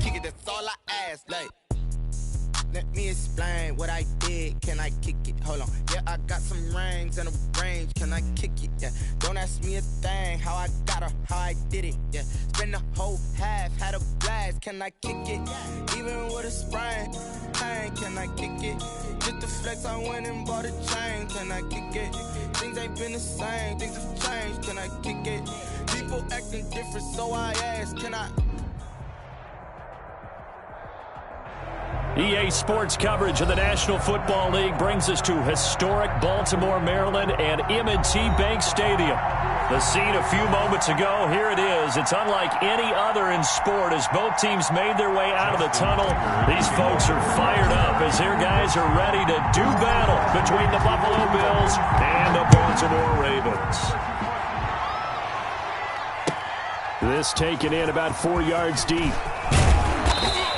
kick it, that's all I ask. Like, let me explain what I did. Can I kick it? Hold on. Yeah, I got some rings and a range. Can I kick it? Yeah. Don't ask me a thing. How I got her, how I did it. Yeah. Spend the whole half, had a blast. Can I kick it? Even with a sprain. Pain, can I kick it? Just the flex, I went and bought a chain. Can I kick it? Things ain't been the same. Things have changed. Can I kick it? People acting different, so I ask, can I? EA Sports coverage of the National Football League brings us to historic Baltimore, Maryland, and M&T Bank Stadium. The scene a few moments ago, here it is. It's unlike any other in sport as both teams made their way out of the tunnel. These folks are fired up as their guys are ready to do battle between the Buffalo Bills and the Baltimore Ravens. This taken in about 4 yards deep.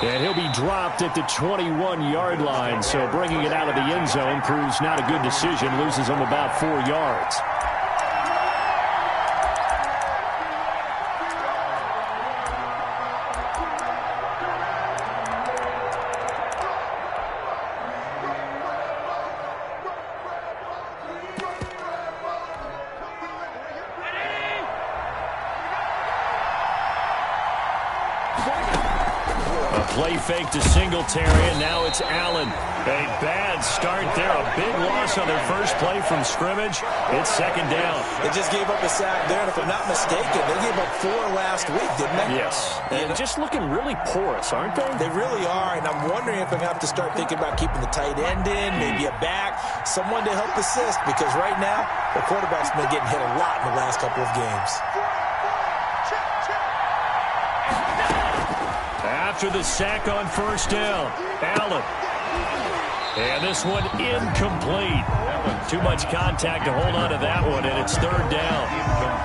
And he'll be dropped at the 21-yard line, so bringing it out of the end zone proves not a good decision, loses him about 4 yards. Play fake to Singletary, and now it's Allen. A bad start there. A big loss on their first play from scrimmage. It's second down. They just gave up a sack there, and if I'm not mistaken, they gave up 4 last week, didn't they? Yes. And just looking really porous, aren't they? They really are, and I'm wondering if I'm going to have to start thinking about keeping the tight end in, maybe a back, someone to help assist, because right now, the quarterback's been getting hit a lot in the last couple of games. After the sack on first down, Allen. And this one incomplete. Too much contact to hold on to that one, and it's third down.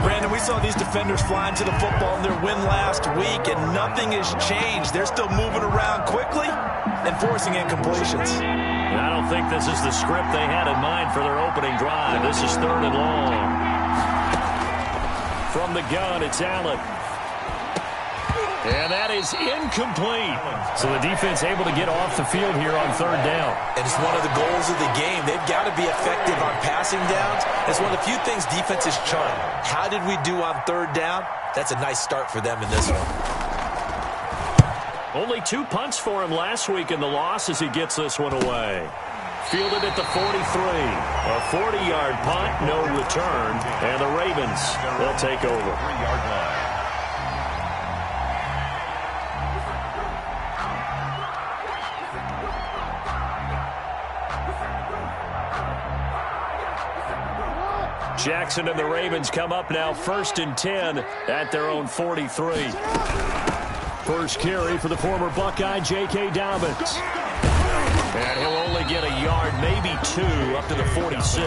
Brandon, we saw these defenders flying to the football in their win last week, and nothing has changed. They're still moving around quickly and forcing incompletions. And I don't think this is the script they had in mind for their opening drive. This is third and long. From the gun, it's Allen. And that is incomplete. So the defense able to get off the field here on third down. And it's one of the goals of the game. They've got to be effective on passing downs. It's one of the few things defenses chart. How did we do on third down? That's a nice start for them in this one. Only 2 punts for him last week in the loss as he gets this one away. Fielded at the 43. A 40-yard punt, no return. And the Ravens, they'll take over. 3-yard line. Jackson and the Ravens come up now 1st and 10 at their own 43. First carry for the former Buckeye, J.K. Dobbins. And he'll only get a yard, maybe 2, up to the 46.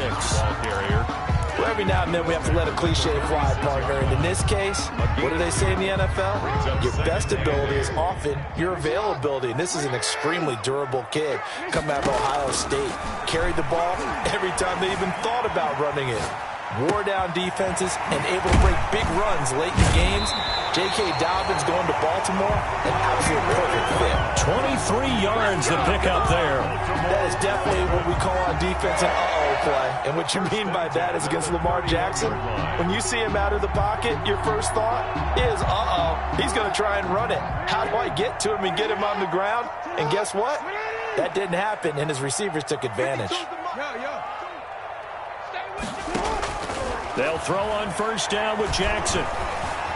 Well, every now and then we have to let a cliche fly, partner. And in this case, what do they say in the NFL? Your best ability is often your availability. And this is an extremely durable kid coming out of Ohio State. Carried the ball every time they even thought about running it. Wore down defenses and able to break big runs late in games. J.K. Dobbins going to Baltimore, an absolute perfect fit. 23 yards to pick up there. That is definitely what we call on defense an uh-oh play. And what you mean by that is against Lamar Jackson, when you see him out of the pocket, your first thought is, uh-oh, he's going to try and run it. How do I get to him and get him on the ground? And guess what? That didn't happen, and his receivers took advantage. They'll throw on first down with Jackson.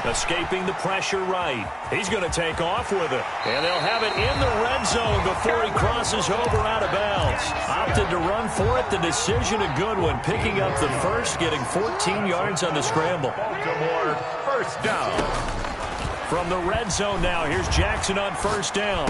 Escaping the pressure right. He's going to take off with it. And they'll have it in the red zone before he crosses over out of bounds. Opted to run for it. The decision a good one. Picking up the first, getting 14 yards on the scramble. Baltimore, first down. From the red zone now, here's Jackson on first down.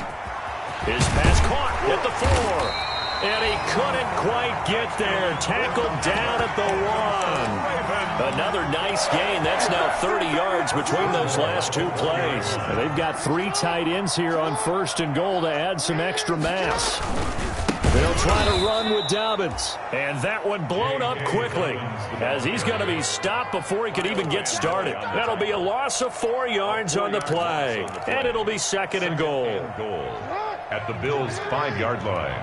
His pass caught at the 4. And he couldn't quite get there. Tackled down at the 1. Another nice gain. That's now 30 yards between those last 2 plays. And they've got 3 tight ends here on first and goal to add some extra mass. They'll try to run with Dobbins. And that one blown up quickly as he's going to be stopped before he could even get started. That'll be a loss of 4 yards on the play. And it'll be 2nd and goal. At the Bills' 5-yard line.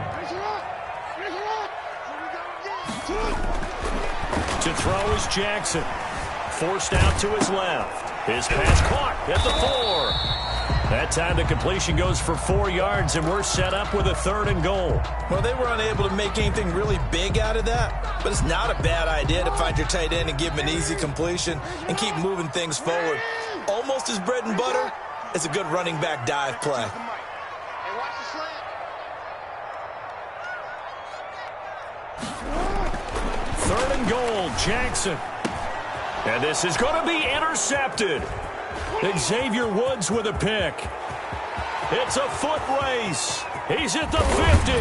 To throw is Jackson. Forced out to his left. His pass caught at the 4. That time the completion goes for 4 yards, and we're set up with a 3rd and goal. Well, they were unable to make anything really big out of that, but it's not a bad idea to find your tight end and give him an easy completion and keep moving things forward. Almost as bread and butter as a good running back dive play. Third and goal, Jackson. And this is going to be intercepted. Xavier Woods with a pick. It's a foot race. He's at the 50.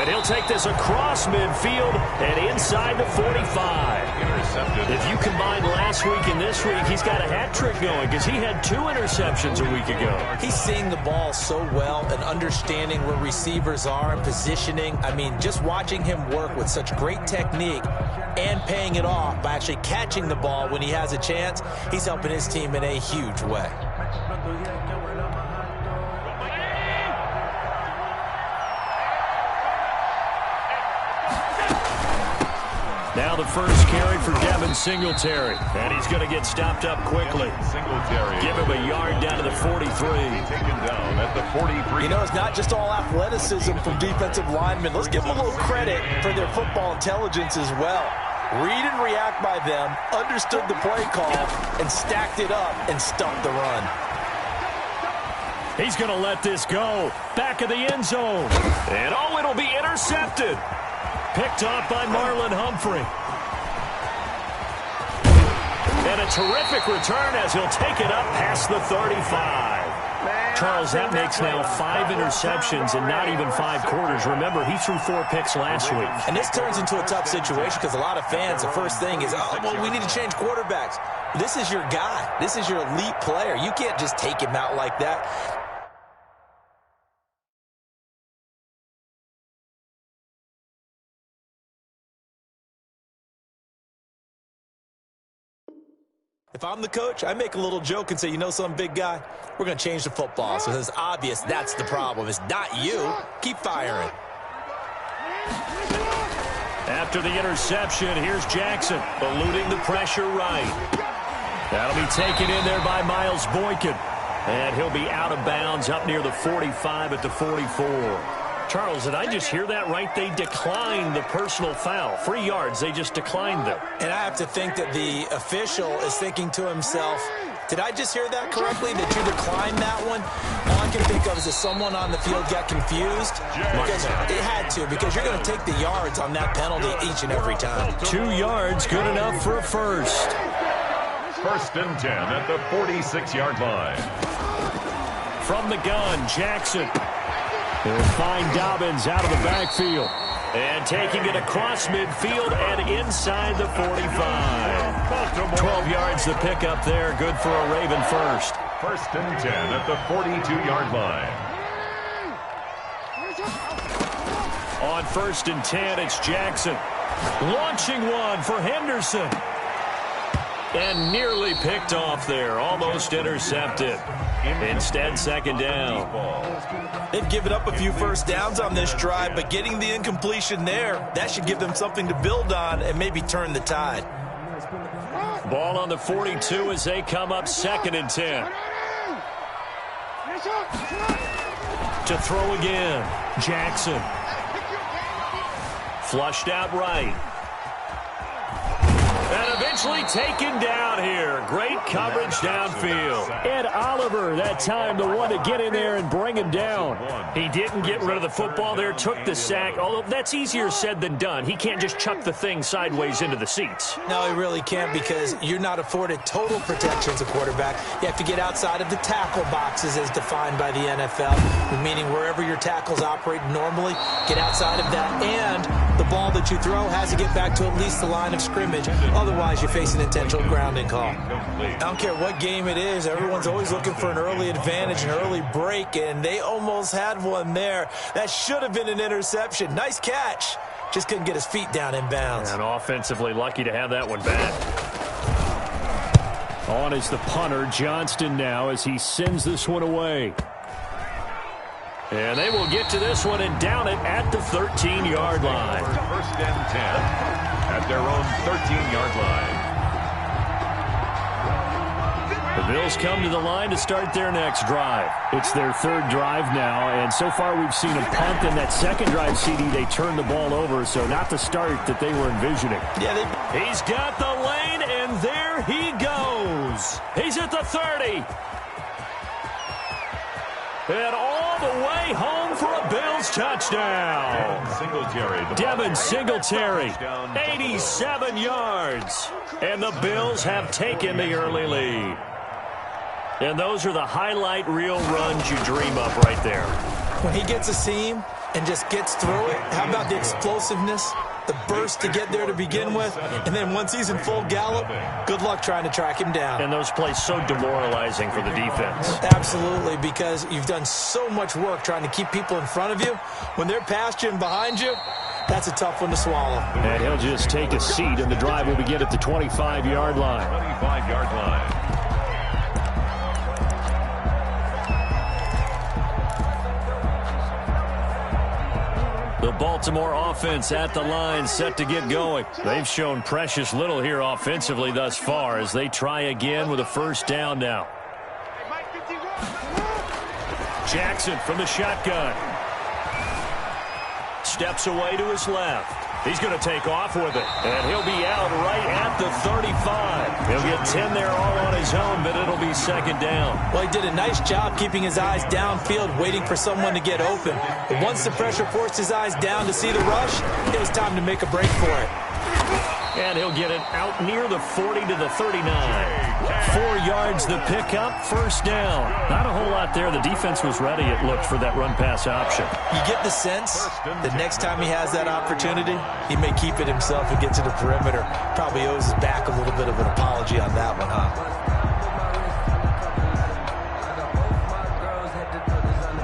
And he'll take this across midfield and inside the 45. Intercepted. If you combine last week and this week, he's got a hat trick going because he had 2 interceptions a week ago. He's seeing the ball so well and understanding where receivers are and positioning. I mean, just watching him work with such great technique and paying it off by actually catching the ball when he has a chance, he's helping his team in a huge way. Now the first carry for Devin Singletary. And he's going to get stopped up quickly. Singletary. Give him a yard down to the 43. Taken down at the 43. You know, it's not just all athleticism from defensive linemen. Let's give them a little credit for their football intelligence as well. Read and react by them, understood the play call, and stacked it up and stumped the run. He's going to let this go. Back of the end zone. And oh, it'll be intercepted. Picked off by Marlon Humphrey. And a terrific return as he'll take it up past the 35. Charles, that makes now 5 interceptions in not even 5 quarters. Remember, he threw 4 picks last week. And this turns into a tough situation because a lot of fans, the first thing is, oh, well, we need to change quarterbacks. This is your guy. This is your elite player. You can't just take him out like that. If I'm the coach, I make a little joke and say, you know something, big guy? We're going to change the football. So it's obvious that's the problem. It's not you. Keep firing. After the interception, here's Jackson, eluding the pressure right. That'll be taken in there by Miles Boykin. And he'll be out of bounds up near the 45 at the 44. Charles, did I just hear that right? They declined the personal foul. 3 yards, they just declined them. And I have to think that the official is thinking to himself, did I just hear that correctly, that you declined that one? All I can think of is that someone on the field got confused. Because it had to, because you're going to take the yards on that penalty each and every time. 2 yards, good enough for a first. 1st and 10 at the 46-yard line. From the gun, Jackson. He'll find Dobbins out of the backfield. And taking it across midfield and inside the 45. 12 yards the pickup there. Good for a Raven first. 1st and 10 at the 42-yard line. On 1st and 10, it's Jackson. Launching one for Henderson. And nearly picked off there. Almost intercepted. Instead, 2nd down. They've given up a few first downs on this drive, but getting the incompletion there, that should give them something to build on and maybe turn the tide. Ball on the 42 as they come up 2nd and 10. To throw again, Jackson. Flushed out right. And eventually taken down here. Great coverage downfield. Ed Oliver, that time, the one to get in there and bring him down. He didn't get rid of the football there, took the sack, although that's easier said than done. He can't just chuck the thing sideways into the seats. No, he really can't because you're not afforded total protection as a quarterback. You have to get outside of the tackle boxes as defined by the NFL, meaning wherever your tackles operate normally, get outside of that, and the ball that you throw has to get back to at least the line of scrimmage. Otherwise, you face an intentional grounding call. I don't care what game it is. Everyone's always looking for an early advantage, an early break, and they almost had one there. That should have been an interception. Nice catch. Just couldn't get his feet down in bounds. And offensively lucky to have that one back. On is the punter, Johnston, now as he sends this one away. And they will get to this one and down it at the 13-yard line. First and 10 at their own 13-yard line. The Bills come to the line to start their next drive. It's their third drive now, and so far we've seen a punt, and that second drive, CD, they turned the ball over, so not the start that they were envisioning. He's got the lane, and there he goes. He's at the 30. And all the way home for a Bills touchdown. Devin Singletary, 87 yards. And the Bills have taken the early lead. And those are the highlight reel runs you dream of right there. When he gets a seam and just gets through it, how about the explosiveness, the burst to get there to begin with, and then once he's in full gallop, good luck trying to track him down. And those plays so demoralizing for the defense. Absolutely, because you've done so much work trying to keep people in front of you. When they're past you and behind you, that's a tough one to swallow. And he'll just take a seat, and the drive will begin at the 25-yard line. 25-yard line. The Baltimore offense at the line, set to get going. They've shown precious little here offensively thus far as they try again with a first down now. Jackson from the shotgun. Steps away to his left. He's going to take off with it, and he'll be out right at the 35. He'll get 10 there all on his own, but it'll be second down. Well, he did a nice job keeping his eyes downfield, waiting for someone to get open. But once the pressure forced his eyes down to see the rush, it was time to make a break for it. And he'll get it out near the 40 to the 39. 4 yards the pickup, first down. Not a whole lot there. The defense was ready, it looked, for that run-pass option. You get the sense that next time he has that opportunity, he may keep it himself and get to the perimeter. Probably owes his back a little bit of an apology on that one, huh?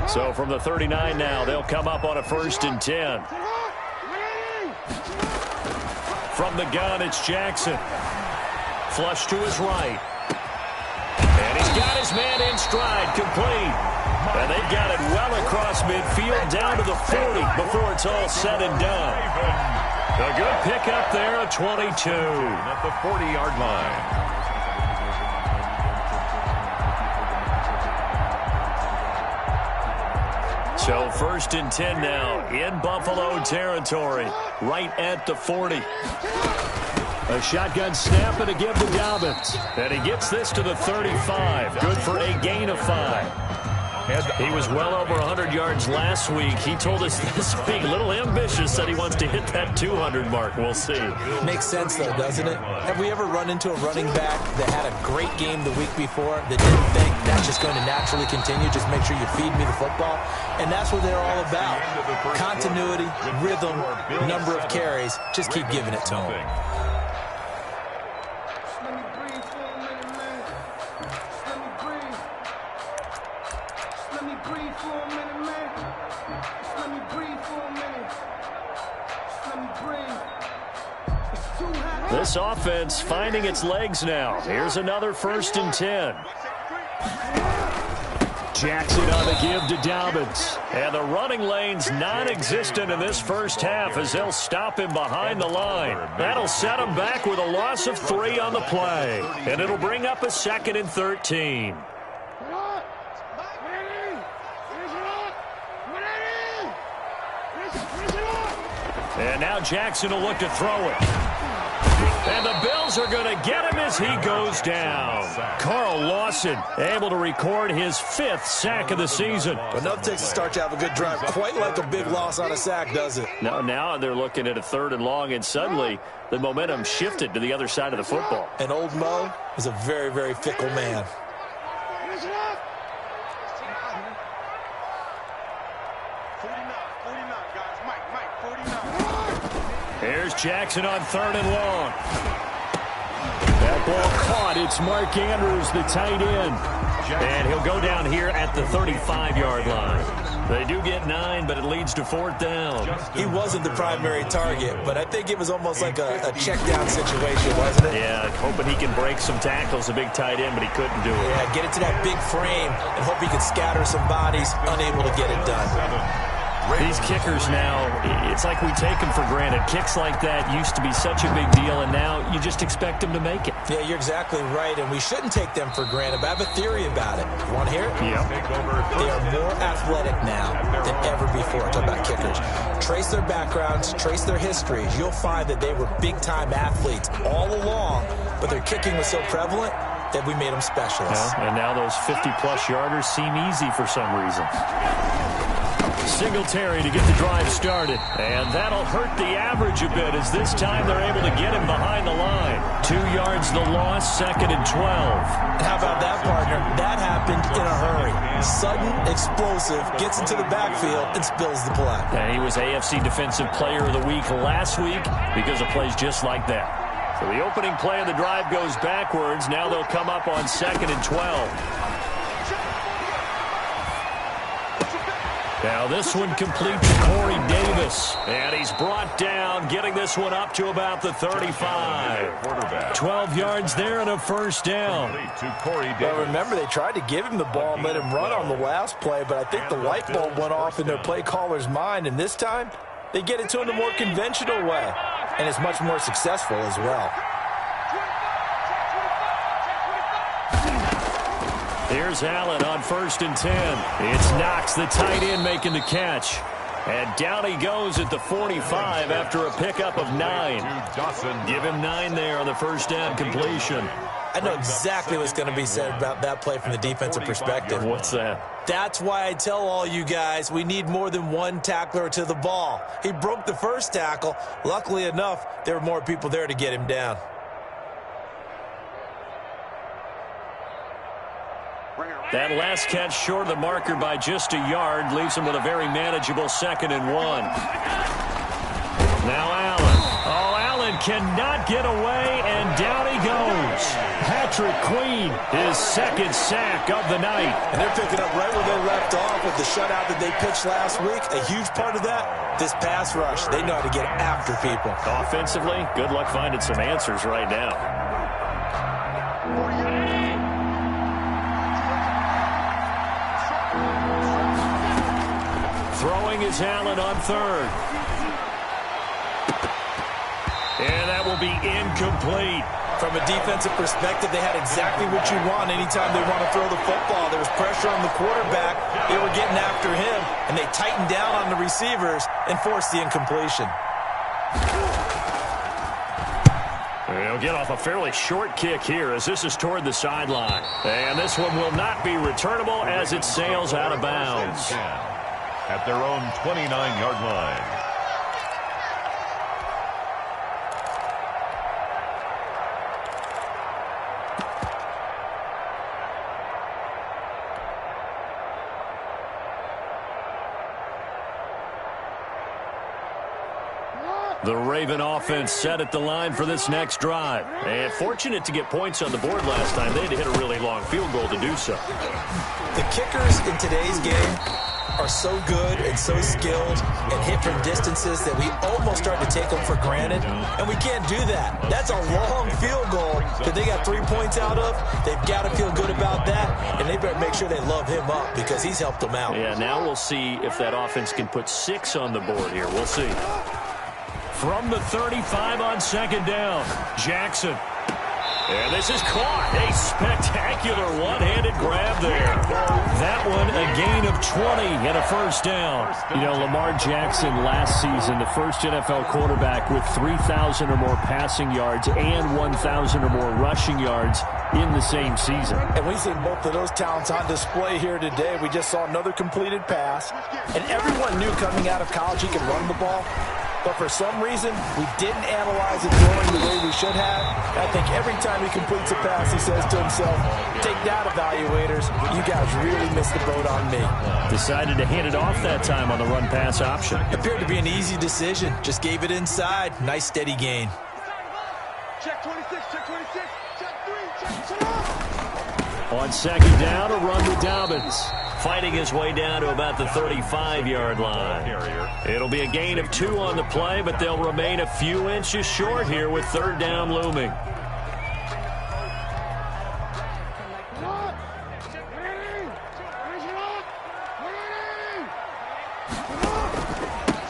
So from the 39 now, they'll come up on a first and 10. From the gun, it's Jackson. Flush to his right. And he's got his man in stride, complete. And they've got it well across midfield, down to the 40 before it's all said and done. A good pickup there, a 22. At the 40-yard line. So first and 10 now in Buffalo territory, right at the 40. A shotgun snap and a give to Dobbins. And he gets this to the 35. Good for a gain of 5. He was well over 100 yards last week. He told us this week, a little ambitious, said he wants to hit that 200 mark. We'll see. Makes sense, though, doesn't it? Have we ever run into a running back that had a great game the week before that didn't think that's just going to naturally continue? Just make sure you feed me the football. And that's what they're all about. Continuity, rhythm, number of carries. Just keep giving it to them. This offense finding its legs now. Here's another first and 10. Jackson on the give to Dobbins. And the running lane's non-existent in this first half as they'll stop him behind the line. That'll set him back with a loss of 3 on the play. And it'll bring up a second and 13. And now Jackson will look to throw it. And the Bills are going to get him as he goes down. Carl Lawson able to record his 5th sack of the season. Enough takes a start to have a good drive. Quite like a big loss on a sack, does it? Now they're looking at a 3rd and long, and suddenly the momentum shifted to the other side of the football. And old Mo is a very, very fickle man. Here's Jackson on 3rd and long. That ball caught. It's Mark Andrews, the tight end. And he'll go down here at the 35-yard line. They do get 9, but it leads to 4th down. He wasn't the primary target, but I think it was almost like a check-down situation, wasn't it? Yeah, hoping he can break some tackles, a big tight end, but he couldn't do it. Yeah, get it to that big frame and hope he can scatter some bodies, unable to get it done. These kickers now, it's like we take them for granted. Kicks like that used to be such a big deal, and now you just expect them to make it. Yeah, you're exactly right, and we shouldn't take them for granted, but I have a theory about it. You want to hear it? Yeah. They are more athletic now than ever before. Talk about kickers. Trace their backgrounds, trace their histories. You'll find that they were big-time athletes all along, but their kicking was so prevalent that we made them specialists. Yeah, and now those 50-plus yarders seem easy for some reason. Singletary to get the drive started. And that'll hurt the average a bit as this time they're able to get him behind the line. 2 yards the loss, 2nd and 12. How about that, partner? That happened in a hurry. Sudden, explosive, gets into the backfield and spills the play. And he was AFC Defensive Player of the Week last week because of plays just like that. So the opening play of the drive goes backwards. Now they'll come up on 2nd and 12. Now this one complete to Corey Davis. And he's brought down, getting this one up to about the 35. 12 yards there and a 1st down. Well, remember, they tried to give him the ball and let him run on the last play, but I think the light bulb went off in their play caller's mind, and this time they get it to him the more conventional way, and it's much more successful as well. Here's Allen on 1st and 10. It's Knox, the tight end, making the catch. And down he goes at the 45 after a pickup of 9. Give him 9 there on the 1st down completion. I know exactly what's going to be said about that play from the defensive perspective. What's that? That's why I tell all you guys we need more than one tackler to the ball. He broke the first tackle. Luckily enough, there were more people there to get him down. That last catch short of the marker by just a yard leaves him with a very manageable 2nd and 1. Now Allen. Oh, Allen cannot get away, and down he goes. Patrick Queen, his 2nd sack of the night. And they're picking up right where they left off with the shutout that they pitched last week. A huge part of that, this pass rush. They know how to get after people. Offensively, good luck finding some answers right now. Throwing is Allen on 3rd. And that will be incomplete. From a defensive perspective, they had exactly what you want anytime they want to throw the football. There was pressure on the quarterback. They were getting after him, and they tightened down on the receivers and forced the incompletion. They'll get off a fairly short kick here as this is toward the sideline. And this one will not be returnable as it sails out of bounds. At their own 29-yard line. The Raven offense set at the line for this next drive. And fortunate to get points on the board last time. They had to hit a really long field goal to do so. The kickers in today's game are so good and so skilled and hit from distances that we almost start to take them for granted, and we can't do that. That's a long field goal that they got 3 points out of. They've got to feel good about that, and they better make sure they love him up because he's helped them out. Yeah, now we'll see if that offense can put 6 on the board here. We'll see. From the 35 on 2nd down, Jackson. And this is caught. A spectacular one-handed grab there. That one, a gain of 20 and a 1st down. You know, Lamar Jackson last season, the first NFL quarterback with 3,000 or more passing yards and 1,000 or more rushing yards in the same season. And we've seen both of those talents on display here today. We just saw another completed pass. And everyone knew coming out of college he could run the ball. But for some reason, we didn't analyze it throwing the way we should have. I think every time he completes a pass, he says to himself, take that, evaluators. You guys really missed the boat on me. Decided to hand it off that time on the run-pass option. Appeared to be an easy decision. Just gave it inside. Nice, steady gain. Check 26, check 26. On second down, a run with Dobbins. Fighting his way down to about the 35-yard line. It'll be a gain of 2 on the play, but they'll remain a few inches short here with third down looming.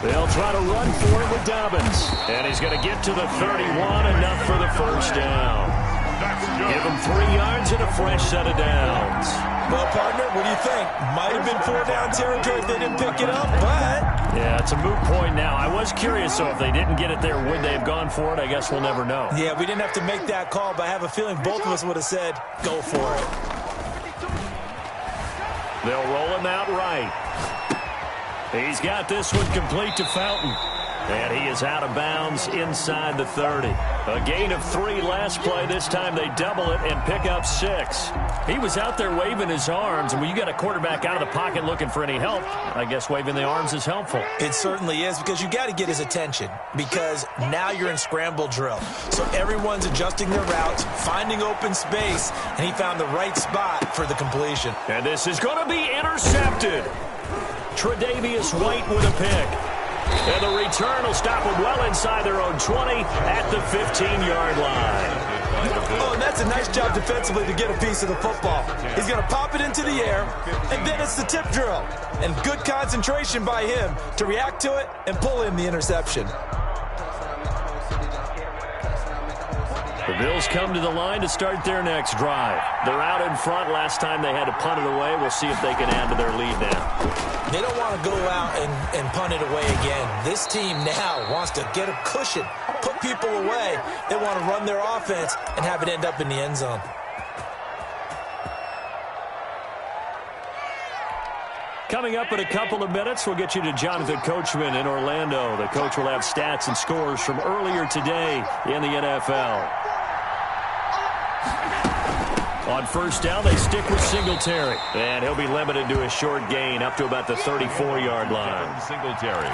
They'll try to run for it with Dobbins. And he's going to get to the 31, enough for the first down. Give him 3 yards and a fresh set of downs. Well, partner, what do you think? Might have been 4-down territory if they didn't pick it up, but... Yeah, it's a moot point now. I was curious, so if they didn't get it there, would they have gone for it? I guess we'll never know. Yeah, we didn't have to make that call, but I have a feeling both of us would have said, go for it. They'll roll him out right. He's got this one complete to Fountain. And he is out of bounds inside the 30. A gain of 3 last play. This time they double it and pick up 6. He was out there waving his arms, and when you got a quarterback out of the pocket looking for any help, I guess waving the arms is helpful. It certainly is, because you got to get his attention, because now you're in scramble drill. So everyone's adjusting their routes, finding open space, and he found the right spot for the completion. And this is going to be intercepted. Tre'Davious White with a pick. And the return will stop them well inside their own 20 at the 15-yard line. Oh, and that's a nice job defensively to get a piece of the football. He's going to pop it into the air, and then it's the tip drill. And good concentration by him to react to it and pull in the interception. The Bills come to the line to start their next drive. They're out in front. Last time they had to punt it away. We'll see if they can add to their lead now. They don't want to go out and punt it away again. This team now wants to get a cushion, put people away. They want to run their offense and have it end up in the end zone. Coming up in a couple of minutes, we'll get you to Jonathan Coachman in Orlando. The coach will have stats and scores from earlier today in the NFL. On first down, they stick with Singletary. And he'll be limited to a short gain up to about the 34-yard line. Singletary.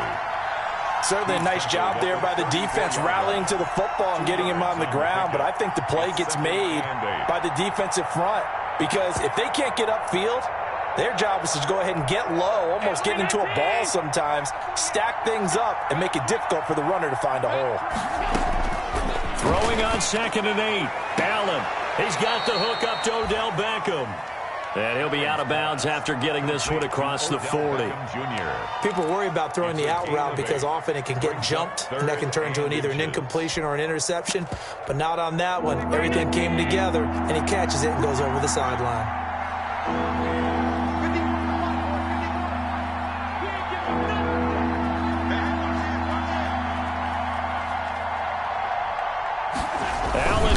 Certainly a nice job there by the defense rallying to the football and getting him on the ground. But I think the play gets made by the defensive front, because if they can't get upfield, their job is to go ahead and get low, almost get into a ball sometimes, stack things up, and make it difficult for the runner to find a hole. Throwing on 2nd and 8. Allen. He's got the hook up to Odell Beckham. And he'll be out of bounds after getting this one across the 40. People worry about throwing the out route because often it can get jumped, and that can turn into either an incompletion or an interception. But not on that one. Everything came together, and he catches it and goes over the sideline.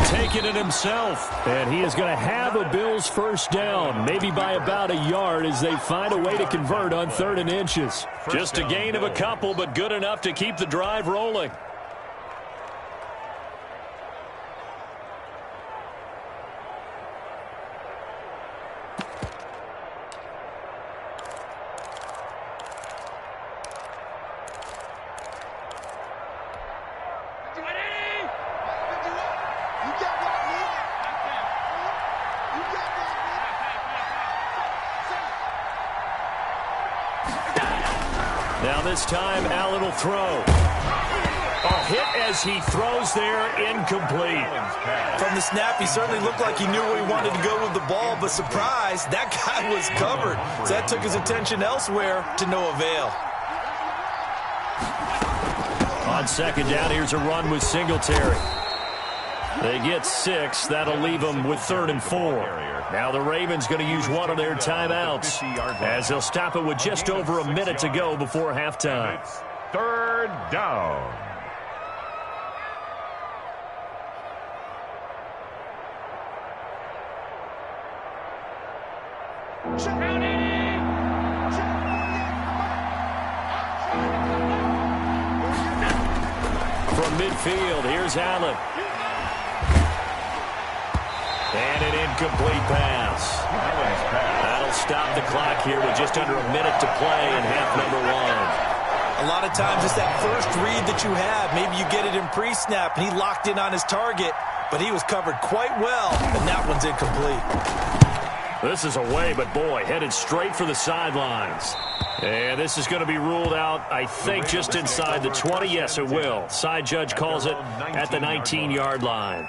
Taking it himself, and he is going to have a Bills first down, maybe by about a yard as they find a way to convert on 3rd and inches. Just a gain of a couple, but good enough to keep the drive rolling. Now this time, Allen will throw. A hit as he throws there, incomplete. From the snap, he certainly looked like he knew where he wanted to go with the ball, but surprise, that guy was covered. So that took his attention elsewhere to no avail. On 2nd down, here's a run with Singletary. They get 6. That'll leave them with 3rd and 4. Now the Ravens going to use one of their timeouts as they'll stop it with just over a minute to go before halftime. 3rd down. From midfield, here's Allen. And an incomplete pass. That'll stop the clock here with just under a minute to play in half number 1. A lot of times it's that first read that you have. Maybe you get it in pre-snap and he locked in on his target. but he was covered quite well, and that one's incomplete. This is away, but boy, headed straight for the sidelines. And this is going to be ruled out, I think, just inside the 20. Yes, it will. Side judge calls it at the 19-yard line.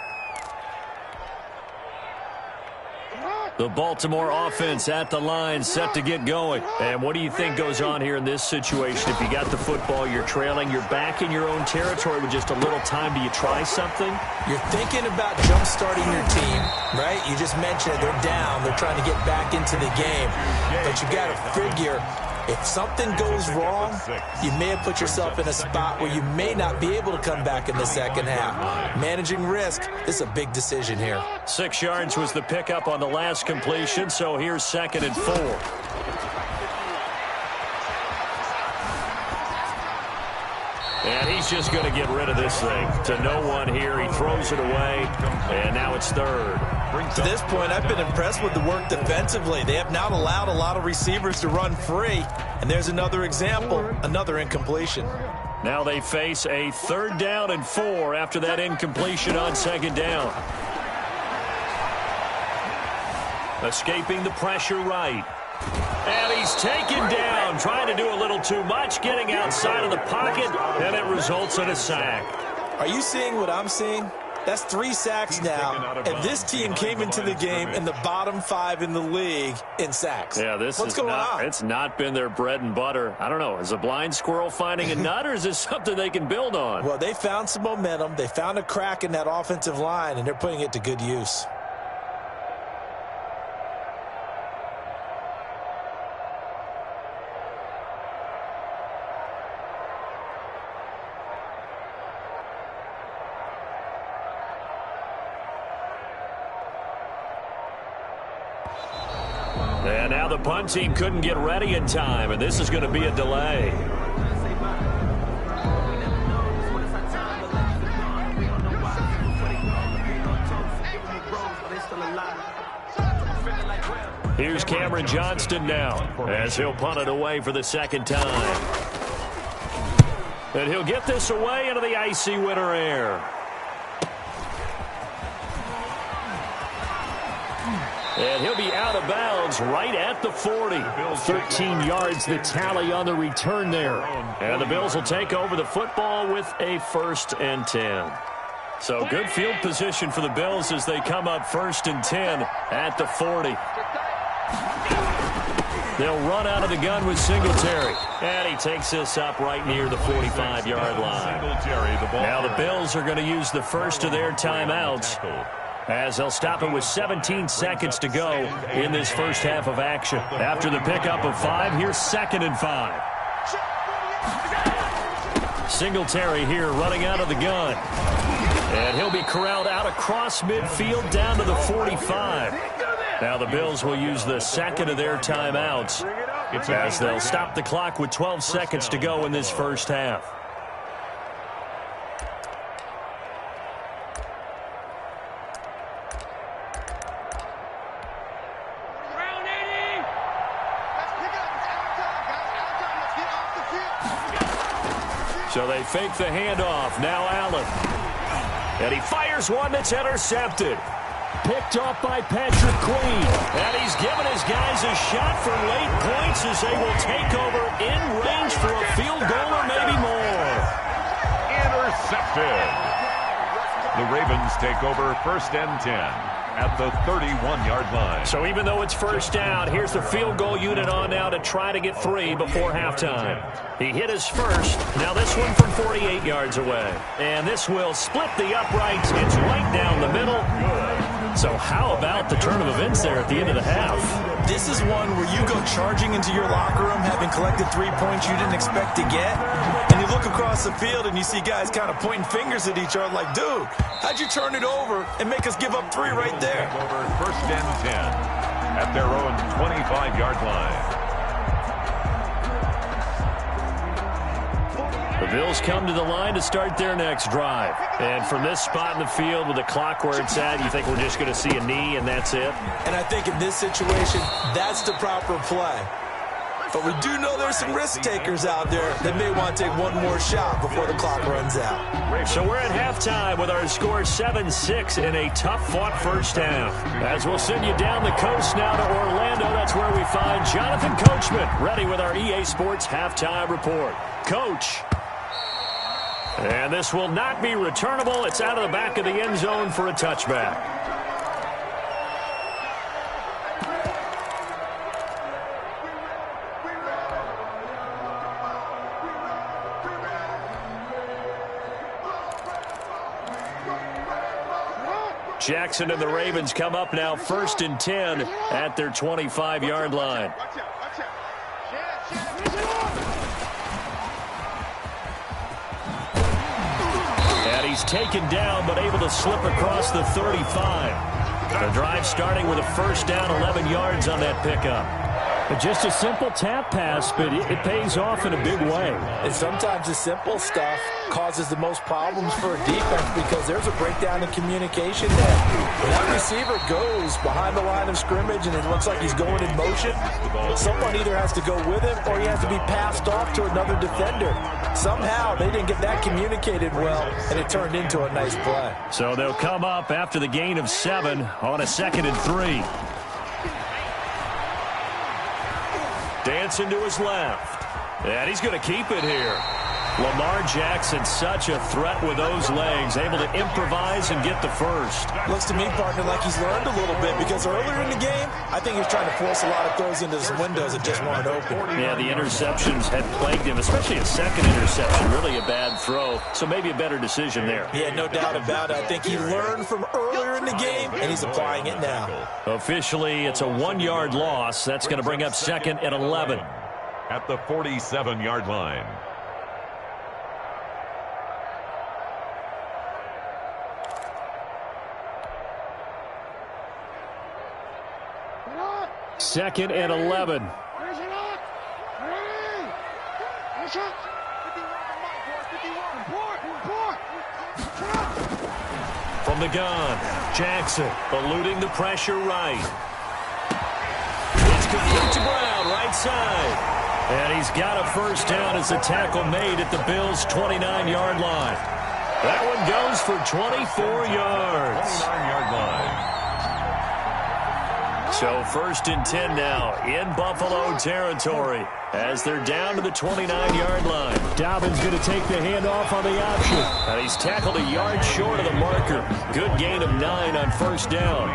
The Baltimore offense at the line, set to get going. And what do you think goes on here in this situation? If you got the football, you're trailing, you're back in your own territory with just a little time. Do you try something? You're thinking about jump-starting your team, right? You just mentioned it. They're down. They're trying to get back into the game. But you got to figure, if something goes wrong, you may have put yourself in a spot where you may not be able to come back in the second half. Managing risk, this is a big decision here. 6 yards was the pickup on the last completion, so here's 2nd and 4. And he's just going to get rid of this thing. To no one here, he throws it away, and now it's 3rd. To this point, I've been impressed with the work defensively. They have not allowed a lot of receivers to run free. And there's another example, another incompletion. Now they face a 3rd down and 4 after that incompletion on 2nd down. Escaping the pressure right. And he's taken down, trying to do a little too much, getting outside of the pocket, and it results in a sack. Are you seeing what I'm seeing? That's 3 sacks now, and this team came into the game in the bottom 5 in the league in sacks. Yeah, what's going on? It's not been their bread and butter. I don't know. Is a blind squirrel finding a nut, or is this something they can build on? Well, they found some momentum. They found a crack in that offensive line, and they're putting it to good use. And now the punt team couldn't get ready in time, and this is going to be a delay. Here's Cameron Johnston now, as he'll punt it away for the 2nd time. And he'll get this away into the icy winter air. And he'll be out of bounds right at the 40. 13 yards the tally on the return there. And the Bills will take over the football with a 1st and 10. So good field position for the Bills as they come up 1st and 10 at the 40. They'll run out of the gun with Singletary. And he takes this up right near the 45-yard line. Now the Bills are going to use the first of their timeouts, as they'll stop it with 17 seconds to go in this first half of action. After the pickup of 5, here's 2nd and 5. Singletary here running out of the gun. And he'll be corralled out across midfield down to the 45. Now the Bills will use the 2nd of their timeouts, as they'll stop the clock with 12 seconds to go in this first half. So they fake the handoff. Now Allen. And he fires one that's intercepted. Picked off by Patrick Queen. And he's given his guys a shot for late points as they will take over in range for a field goal or maybe more. Intercepted. The Ravens take over 1st and 10 at the 31-yard line. So even though it's 1st down, here's the field goal unit on now to try to get 3 before halftime. He hit his first. Now this one from 48 yards away. And this will split the uprights. It's right down the middle. So how about the turn of events there at the end of the half? This is one where you go charging into your locker room having collected 3 points you didn't expect to get. And you look across the field and you see guys kind of pointing fingers at each other like, dude, how'd you turn it over and make us give up 3 right there? Over 1st and 10 at their own 25-yard line. The Bills come to the line to start their next drive. And from this spot in the field with the clock where it's at, you think we're just going to see a knee and that's it? And I think in this situation, that's the proper play. But we do know there's some risk takers out there that may want to take one more shot before the clock runs out. So we're at halftime with our score 7-6 in a tough-fought first half. As we'll send you down the coast now to Orlando, that's where we find Jonathan Coachman, ready with our EA Sports halftime report. Coach. And this will not be returnable. It's out of the back of the end zone for a touchback. Jackson and the Ravens come up now 1st and 10 at their 25-yard line. And he's taken down but able to slip across the 35. The drive starting with a first down, 11 yards on that pickup. Just a simple tap pass, but it pays off in a big way. And sometimes the simple stuff causes the most problems for a defense because there's a breakdown in communication there. When that receiver goes behind the line of scrimmage and it looks like he's going in motion, someone either has to go with him or he has to be passed off to another defender. Somehow they didn't get that communicated well, and it turned into a nice play. So they'll come up after the gain of 7 on a 2nd and 3. Dancing to his left. And he's going to keep it here. Lamar Jackson, such a threat with those legs, able to improvise and get the first. Looks to me, partner, like he's learned a little bit because earlier in the game, I think he was trying to force a lot of throws into some windows that just weren't open. Yeah, the interceptions had plagued him, especially a second interception. Really a bad throw, so maybe a better decision there. Yeah, no doubt about it. I think he learned from earlier in the game, and he's applying it now. Officially, it's a 1-yard loss. That's going to bring up 2nd and 11. At the 47-yard line. Second and 11. From the gun, Jackson eluding the pressure right. It's complete to Brown, right side. And he's got a first down as the tackle made at the Bills' 29-yard line. That one goes for 24 yards. 29-yard line. So 1st and 10 now in Buffalo territory as they're down to the 29-yard line. Dobbins going to take the handoff on the option. And he's tackled a yard short of the marker. Good gain of 9 on first down.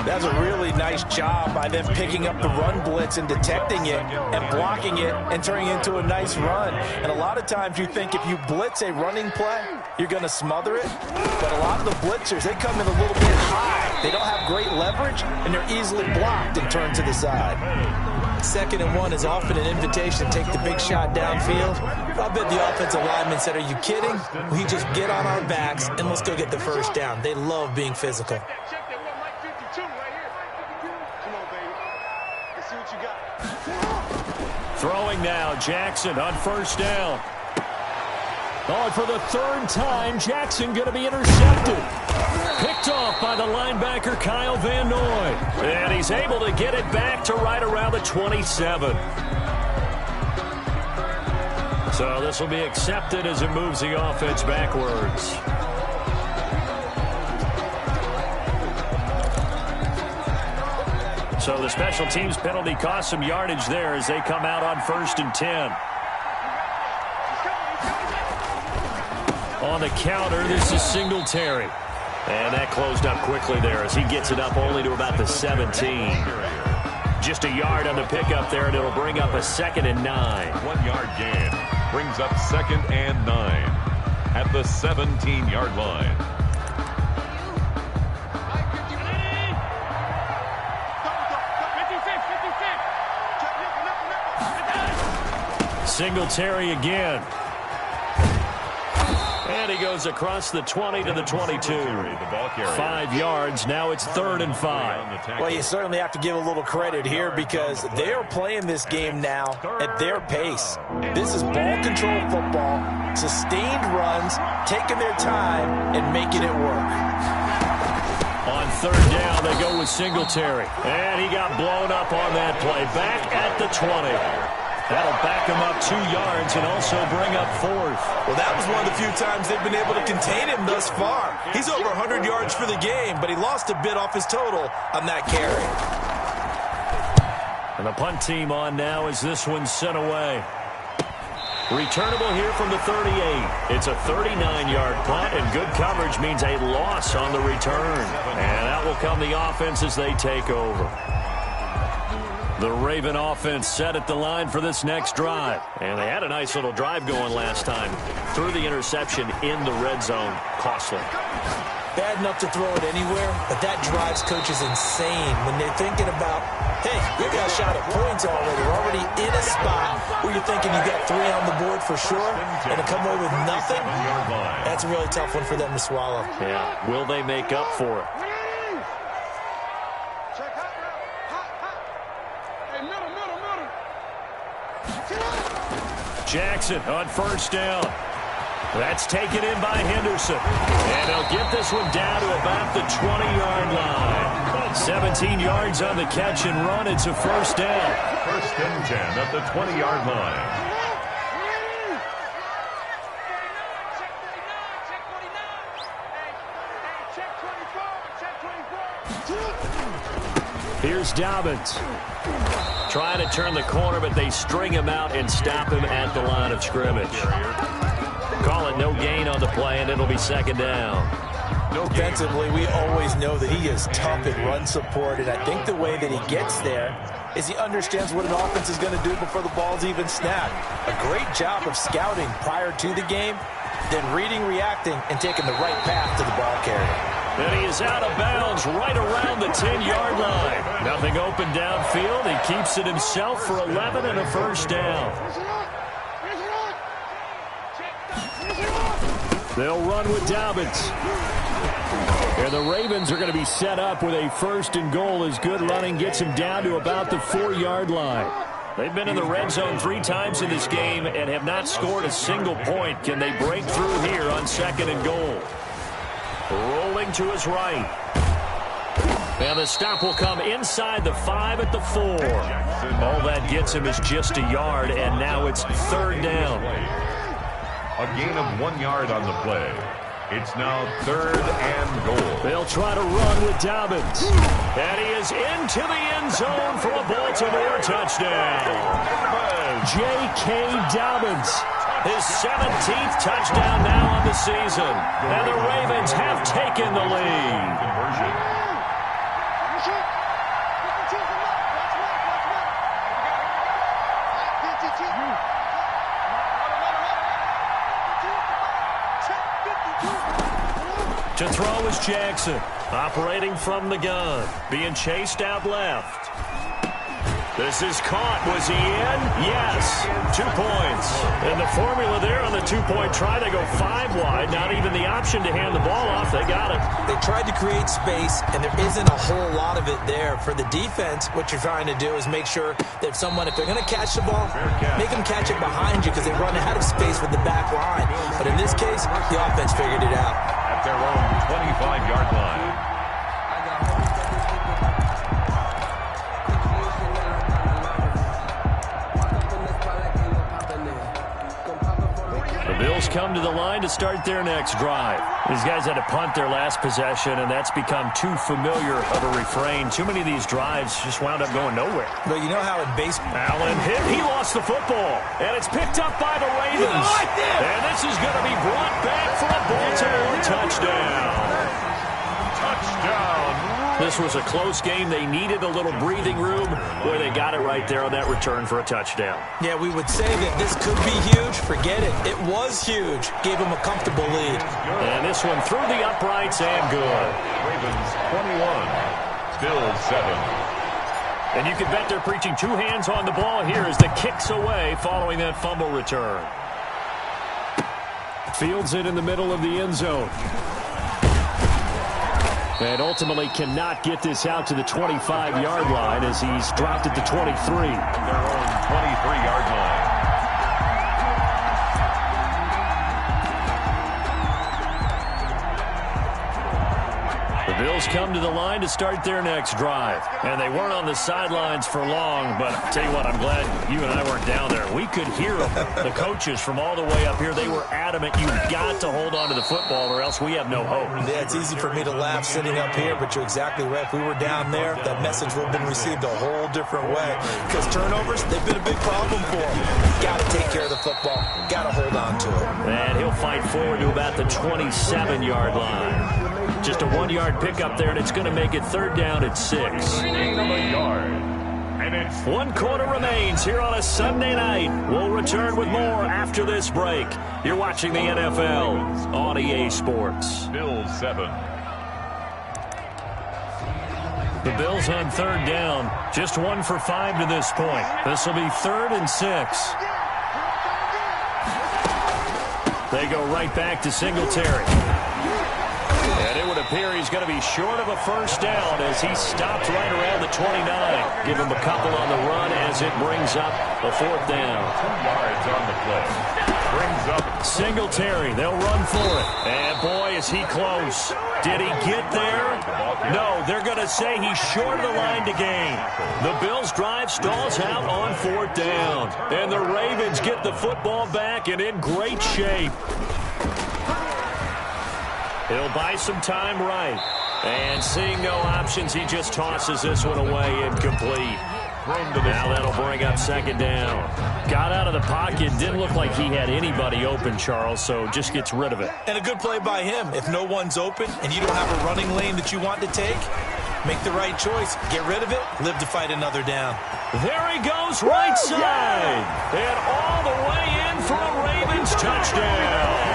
That's a really nice job by them picking up the run blitz and detecting it and blocking it and turning it into a nice run. And a lot of times you think if you blitz a running play, you're going to smother it. But a lot of the blitzers, they come in a little bit high. They don't have great leverage, and they're easily blocked and turned to the side. 2nd and 1 is often an invitation to take the big shot downfield. I bet the offensive lineman said, are you kidding? We just get on our backs and let's go get the first down. They love being physical. Throwing now, Jackson on first down. Oh, and for the 3rd time, Jackson going to be intercepted. Picked off by the linebacker, Kyle Van Noy. And he's able to get it back to right around the 27. So this will be accepted as it moves the offense backwards. So the special teams penalty cost some yardage there as they come out on 1st and 10. On the counter, this is Singletary. And that closed up quickly there as he gets it up only to about the 17. Just a yard on the pickup there, and it'll bring up a 2nd and 9. 1-yard gain brings up 2nd and 9 at the 17-yard line. Singletary again. And he goes across the 20 to the 22. 5 yards. Now it's 3rd and 5. Well, you certainly have to give a little credit here because they are playing this game now at their pace. This is ball control football, sustained runs, taking their time, and making it work. On third down, they go with Singletary. And he got blown up on that play. Back at the 20. That'll back him up 2 yards and also bring up 4th. Well, that was one of the few times they've been able to contain him thus far. He's over 100 yards for the game, but he lost a bit off his total on that carry. And the punt team on now as this one's sent away. Returnable here from the 38. It's a 39-yard punt, and good coverage means a loss on the return. And out will come the offense as they take over. The Raven offense set at the line for this next drive. And they had a nice little drive going last time. Threw the interception in the red zone. Costly. Bad enough to throw it anywhere, but that drives coaches insane when they're thinking about, hey, we got a shot at points already. We're already in a spot where you're thinking you got 3 on the board for sure, and to come away with nothing, that's a really tough one for them to swallow. Yeah, will they make up for it? Jackson on first down. That's taken in by Henderson. And they'll get this one down to about the 20-yard line. 17 yards on the catch and run. It's a first down. First and 10 at the 20-yard line. Here's Dobbins. Trying to turn the corner, but they string him out and stop him at the line of scrimmage. Call it no gain on the play, and it'll be second down. Defensively, we always know that he is tough in run support, and I think the way that he gets there is he understands what an offense is going to do before the ball's even snapped. A great job of scouting prior to the game, then reading, reacting, and taking the right path to the ball carrier. And he is out of bounds right around the 10-yard line. Nothing open downfield. He keeps it himself for 11 and a first down. They'll run with Dobbins. And the Ravens are going to be set up with a first and goal as good running gets him down to about the 4-yard line. They've been in the red zone 3 times in this game and have not scored a single point. Can they break through here on second and goal? Rolling to his right. And the stop will come inside the 5 at the 4. All that gets him is just a yard, and now it's third down. A gain of 1 yard on the play. It's now third and goal. They'll try to run with Dobbins. And he is into the end zone for a Baltimore touchdown. J.K. Dobbins. His 17th touchdown now on the season. And the Ravens have taken the lead. Conversion. To throw is Jackson. Operating from the gun. Being chased out left. This is caught. Was he in? Yes. 2 points. And the formula there on the 2-point try, they go 5 wide. Not even the option to hand the ball off. They got it. They tried to create space, and there isn't a whole lot of it there. For the defense, what you're trying to do is make sure that if they're going to catch the ball, make them catch it behind you because they run out of space with the back line. But in this case, the offense figured it out. At their own 25-yard line. The Bills come to the line to start their next drive. These guys had to punt their last possession, and that's become too familiar of a refrain. Too many of these drives just wound up going nowhere. But you know how in baseball... Allen hit. He lost the football, and it's picked up by the Ravens. And this is going to be brought back for a Baltimore touchdown. Touchdown. This was a close game. They needed a little breathing room where they got it right there on that return for a touchdown. Yeah, we would say that this could be huge. Forget it. It was huge. Gave them a comfortable lead. And this one through the uprights and good. Ravens 21, Bills 7. And you can bet they're preaching 2 hands on the ball here as the kick's away following that fumble return. Fields it in the middle of the end zone. And ultimately cannot get this out to the 25-yard line as he's dropped at the 23. Their own 23-yard line. The Bills come to the line to start their next drive. And they weren't on the sidelines for long, but I'll tell you what, I'm glad you and I weren't down there. We could hear them. The coaches from all the way up here, they were adamant, you've got to hold on to the football or else we have no hope. Yeah, it's easy for me to laugh sitting up here, but you're exactly right. If we were down there, that message would have been received a whole different way. Because turnovers, they've been a big problem for them. Got to take care of the football. Got to hold on to it. And he'll fight forward to about the 27-yard line. Just a 1-yard pickup there, and it's going to make it third down at 6. Gain of a yard. And it's 1 quarter remains here on a Sunday night. We'll return with more after this break. You're watching the NFL on EA Sports. Bills 7. The Bills on third down. Just 1 for 5 to this point. This will be 3rd and 6. They go right back to Singletary. And it would appear he's going to be short of a first down as he stopped right around the 29. Give him a couple on the run as it brings up a 4th down. 2 yards on the play. Brings up Singletary. They'll run for it. And boy, is he close. Did he get there? No, they're going to say he's short of the line to gain. The Bills' drive stalls out on 4th down. And the Ravens get the football back and in great shape. He'll buy some time right. And seeing no options, he just tosses this one away incomplete. Now that'll bring up 2nd down. Got out of the pocket. Didn't look like he had anybody open, Charles, so just gets rid of it. And a good play by him. If no one's open and you don't have a running lane that you want to take, make the right choice. Get rid of it. Live to fight another down. There he goes right side. And all the way in for a Ravens touchdown.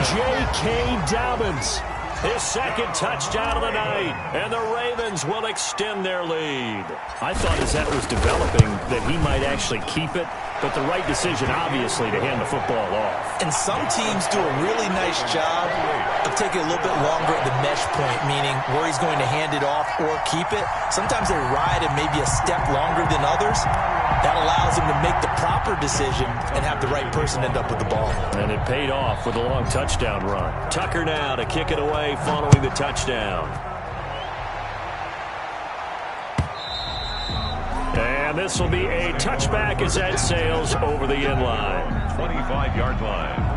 J.K. Dobbins. His 2nd touchdown of the night, and the Ravens will extend their lead. I thought as that was developing that he might actually keep it, but the right decision, obviously, to hand the football off. And some teams do a really nice job of taking a little bit longer at the mesh point, meaning where he's going to hand it off or keep it. Sometimes they ride it maybe a step longer than others. That allows him to make the proper decision and have the right person end up with the ball. And it paid off with a long touchdown run. Tucker now to kick it away following the touchdown. And this will be a touchback as that sails over the end line. 25-yard line.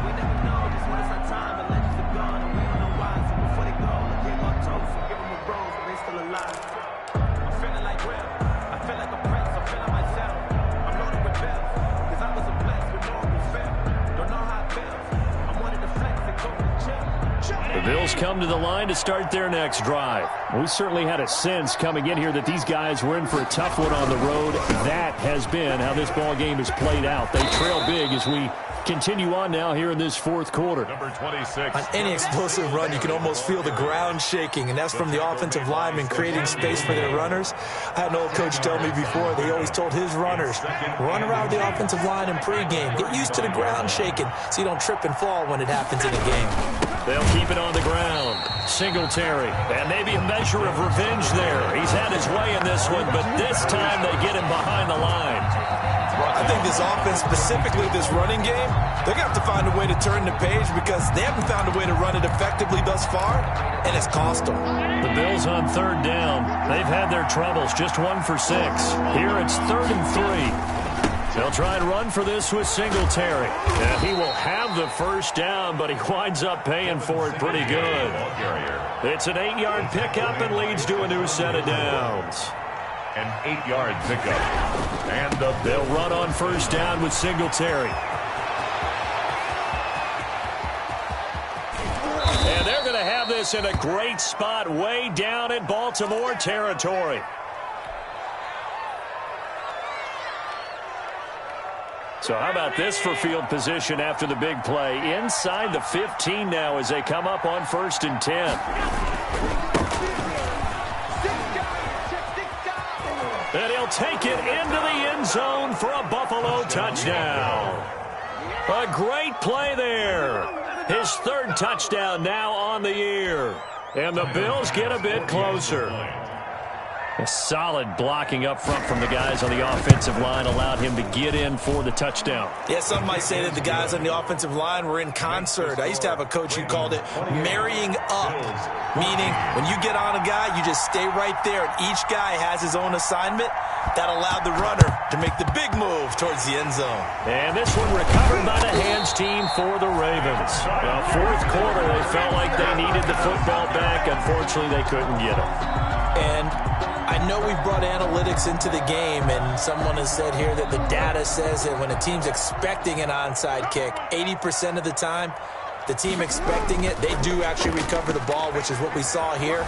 The Bills come to the line to start their next drive. We certainly had a sense coming in here that these guys were in for a tough one on the road. That has been how this ball game has played out. They trail big as we continue on now here in this 4th quarter. Number 26. On any explosive run, you can almost feel the ground shaking, and that's from the offensive linemen creating space for their runners. I had an old coach tell me before, they always told his runners, run around the offensive line in pregame. Get used to the ground shaking so you don't trip and fall when it happens in a game. They'll keep it on the ground. Singletary. And maybe a measure of revenge there. He's had his way in this one, but this time they get him behind the line. I think this offense, specifically this running game, they're going to have to find a way to turn the page because they haven't found a way to run it effectively thus far, and it's cost them. The Bills on 3rd down. They've had their troubles. Just 1 for 6. Here it's 3rd and 3. They'll try and run for this with Singletary. And he will have the first down, but he winds up paying for it pretty good. It's an 8-yard pickup and leads to a new set of downs. An 8-yard pickup. And they'll run on first down with Singletary. And they're going to have this in a great spot way down in Baltimore territory. So how about this for field position after the big play? Inside the 15 now as they come up on 1st and 10. And he'll take it into the end zone for a Buffalo touchdown. A great play there. His 3rd touchdown now on the year. And the Bills get a bit closer. A solid blocking up front from the guys on the offensive line allowed him to get in for the touchdown. Yeah, some might say that the guys on the offensive line were in concert. I used to have a coach who called it marrying up, meaning when you get on a guy, you just stay right there, and each guy has his own assignment. That allowed the runner to make the big move towards the end zone. And this one recovered by the hands team for the Ravens. Well, fourth quarter, they felt like they needed the football back. Unfortunately, they couldn't get it. And I know we've brought analytics into the game, and someone has said here that the data says that when a team's expecting an onside kick, 80% of the time, the team expecting it, they do actually recover the ball, which is what we saw here.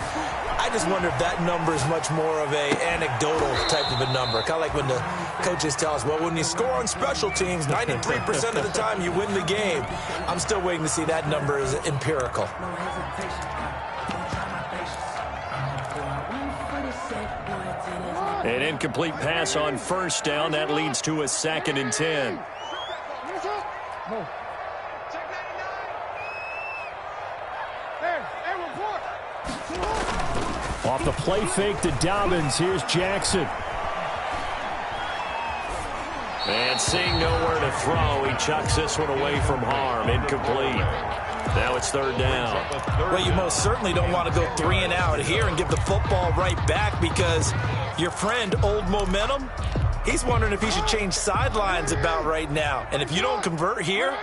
I just wonder if that number is much more of an anecdotal type of a number. Kind of like when the coaches tell us, well, when you score on special teams, 93% of the time you win the game. I'm still waiting to see that number is empirical. An incomplete pass on first down. That leads to a 2nd and 10. Off the play fake to Dobbins. Here's Jackson. And seeing nowhere to throw, he chucks this one away from harm. Incomplete. Now it's 3rd down. Well, you most certainly don't want to go 3 and out here and give the football right back, because your friend, Old Momentum, he's wondering if he should change sidelines about right now. And if you don't convert here,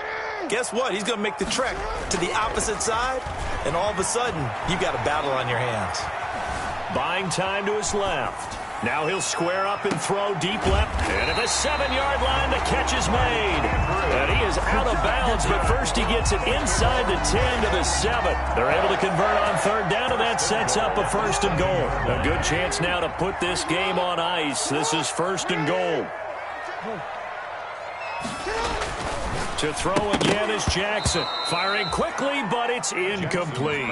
guess what? He's going to make the trek to the opposite side, and all of a sudden, you've got a battle on your hands. Buying time to his left. Now he'll square up and throw deep left. And at the 7-yard line, the catch is made. And he is out of bounds, but first he gets it inside the 10 to the 7. They're able to convert on 3rd down, and that sets up a 1st and goal. A good chance now to put this game on ice. This is 1st and goal. To throw again is Jackson. Firing quickly, but it's incomplete.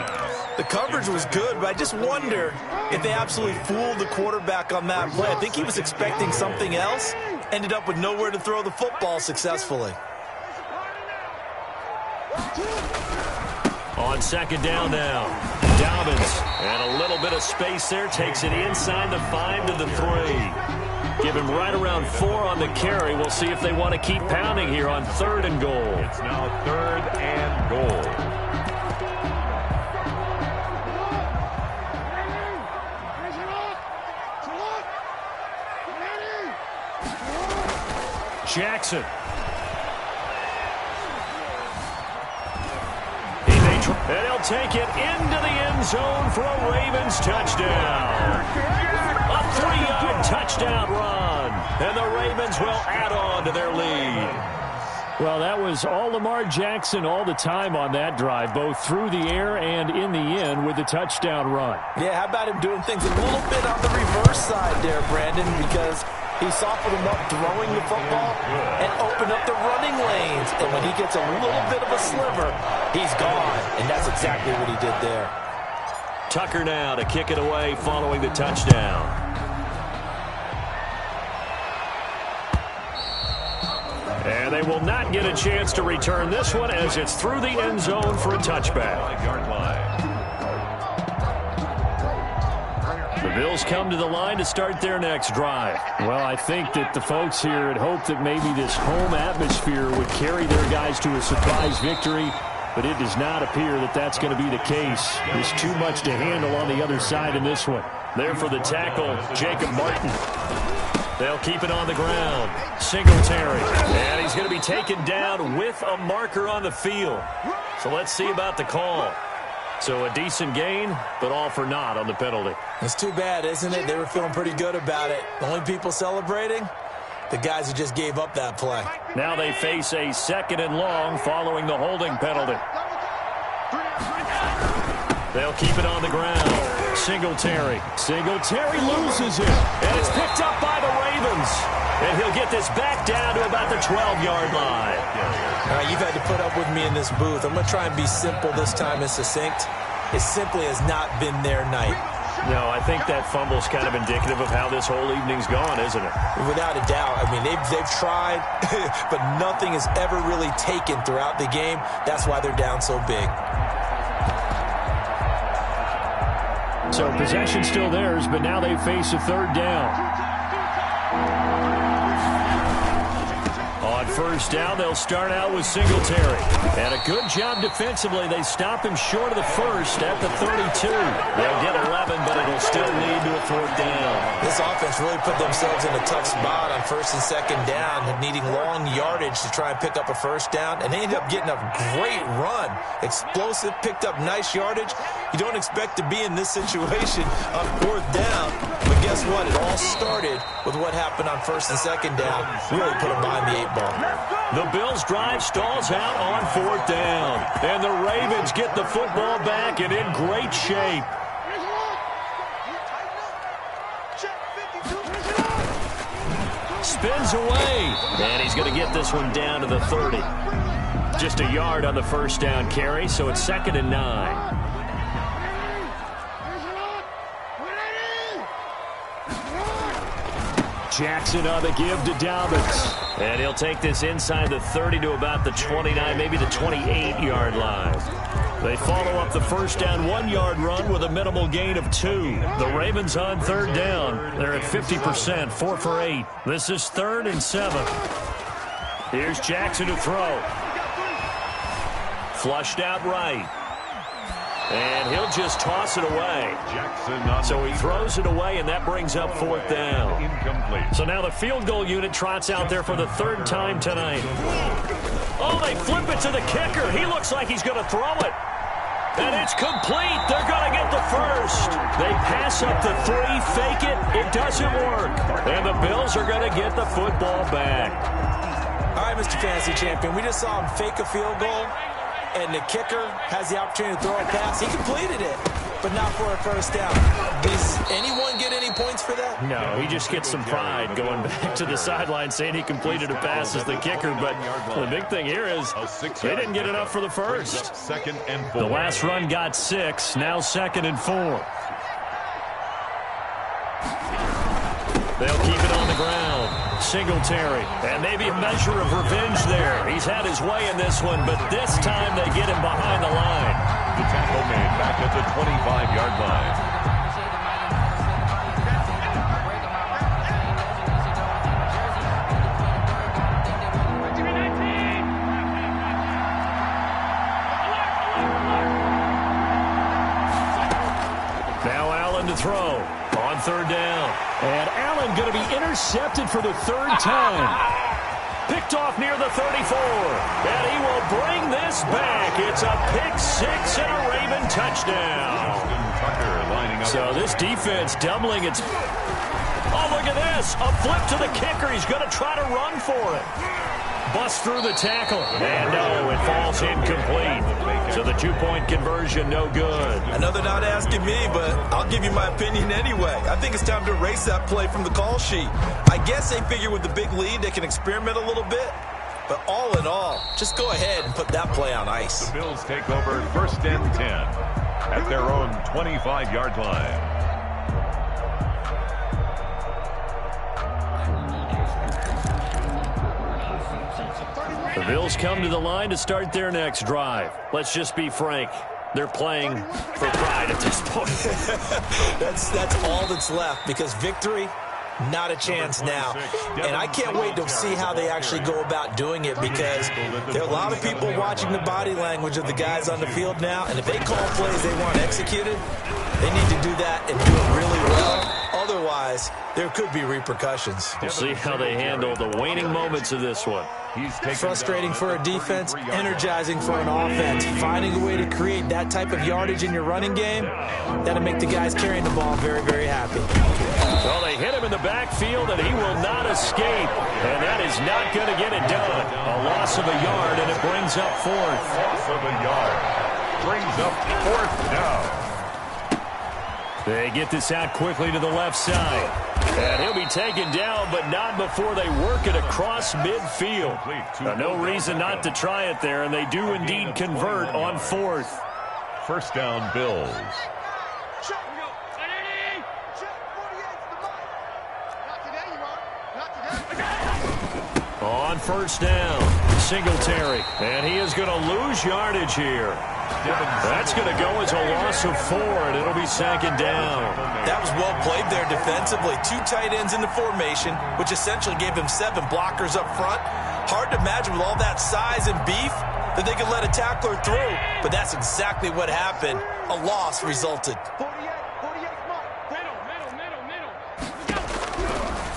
The coverage was good, but I just wonder if they absolutely fooled the quarterback on that play. I think he was expecting something else. Ended up with nowhere to throw the football successfully. On 2nd down now. Dobbins. And a little bit of space there. Takes it inside the 5 to the 3. Give him right around 4 on the carry. We'll see if they want to keep pounding here on 3rd and goal. It's now 3rd and goal. Jackson. And he'll take it into the end zone for a Ravens touchdown. A 3-yard touchdown run. And the Ravens will add on to their lead. Well, that was all Lamar Jackson all the time on that drive, both through the air and in the end with the touchdown run. Yeah, how about him doing things a little bit on the reverse side there, Brandon, because he softened him up throwing the football and opened up the running lanes. And when he gets a little bit of a sliver, he's gone. And that's exactly what he did there. Tucker now to kick it away following the touchdown. And they will not get a chance to return this one as it's through the end zone for a touchback. 5-yard line. The Bills come to the line to start their next drive. Well, I think that the folks here had hoped that maybe this home atmosphere would carry their guys to a surprise victory, but it does not appear that that's going to be the case. There's too much to handle on the other side in this one. There for the tackle, Jacob Martin. They'll keep it on the ground. Singletary. And he's going to be taken down with a marker on the field. So let's see about the call. So a decent gain, but all for naught on the penalty. It's too bad, isn't it? They were feeling pretty good about it. The only people celebrating, the guys who just gave up that play. Now they face a 2nd and long following the holding penalty. They'll keep it on the ground. Singletary loses it. And it's picked up by the Ravens. And he'll get this back down to about the 12-yard line. All right, you've had to put up with me in this booth. I'm going to try and be simple this time and succinct. It simply has not been their night. No, I think that fumble's kind of indicative of how this whole evening's gone, isn't it? Without a doubt. I mean, they've tried, but nothing has ever really taken throughout the game. That's why they're down so big. So possession still theirs, but now they face a third down. On first down, they'll start out with Singletary. And a good job defensively. They stop him short of the first at the 32. They'll get 11, but it'll still lead to a fourth down. This offense really put themselves in a tough spot on first and second down, needing long yardage to try and pick up a first down, and they ended up getting a great run. Explosive, picked up nice yardage. You don't expect to be in this situation on fourth down, but guess what? It all started with what happened on first and second down. Really put them behind the 8 ball. The Bills' drive stalls out on fourth down, and the Ravens get the football back and in great shape. Spins away, and he's going to get this one down to the 30. Just a yard on the first down carry, so it's 2nd and 9. Jackson on the give to Dobbins. And he'll take this inside the 30 to about the 29, maybe the 28-yard line. They follow up the first down 1-yard run with a minimal gain of 2. The Ravens on third down. They're at 50%, 4 for 8. This is 3rd and 7. Here's Jackson to throw. Flushed out right. And he'll just toss it away. So he throws it away, and that brings up fourth down. Incomplete. So now the field goal unit trots out there for the 3rd time tonight. Oh, they flip it to the kicker. He looks like he's going to throw it. And it's complete. They're going to get the first. They pass up the 3, fake it. It doesn't work. And the Bills are going to get the football back. All right, Mr. Fantasy Champion, we just saw him fake a field goal. And the kicker has the opportunity to throw a pass. He completed it, but not for a first down. Does anyone get any points for that? No, he just gets some pride going back to the sideline saying he completed a pass as the kicker. But the big thing here is they didn't get enough for the first. 2nd and 4. The last run got 6, now 2nd and 4. They'll keep it on the ground. Singletary, and maybe a measure of revenge there. He's had his way in this one, but this time they get him behind the line. The tackle made back at the 25-yard line. Now Allen to throw on third down. And Allen going to be intercepted for the 3rd time. Picked off near the 34. And he will bring this back. It's a pick 6 and a Raven touchdown. So this defense doubling its... Oh, look at this. A flip to the kicker. He's going to try to run for it. Bust through the tackle. And no, it falls incomplete. So the 2-point conversion, no good. I know they're not asking me, but I'll give you my opinion anyway. I think it's time to erase that play from the call sheet. I guess they figure with the big lead they can experiment a little bit. But all in all, just go ahead and put that play on ice. The Bills take over 1st and 10 at their own 25-yard line. The Bills come to the line to start their next drive. Let's just be frank. They're playing for pride at this point. That's all that's left, because victory, not a chance now. And I can't wait to see how they actually go about doing it, because there are a lot of people watching the body language of the guys on the field now, and if they call plays they want executed, they need to do that and do it really well. Otherwise, there could be repercussions. We'll see how they handle the waning moments of this one. Frustrating for a defense, energizing for an offense. Finding a way to create that type of yardage in your running game, that'll make the guys carrying the ball very, very happy. Well, they hit him in the backfield, and he will not escape. And that is not going to get it done. A loss of a yard, and it brings up 4th. Loss of a yard. Brings up 4th down. They get this out quickly to the left side. And he'll be taken down, but not before they work it across midfield. No reason not to try it there, and they do indeed convert on 4th. 1st down, Bills. On 1st down, Singletary. And he is going to lose yardage here. That's going to go as a loss of 4, and it'll be 2nd down. That was well played there defensively. 2 tight ends in the formation, which essentially gave them 7 blockers up front. Hard to imagine with all that size and beef that they could let a tackler through, but that's exactly what happened. A loss resulted.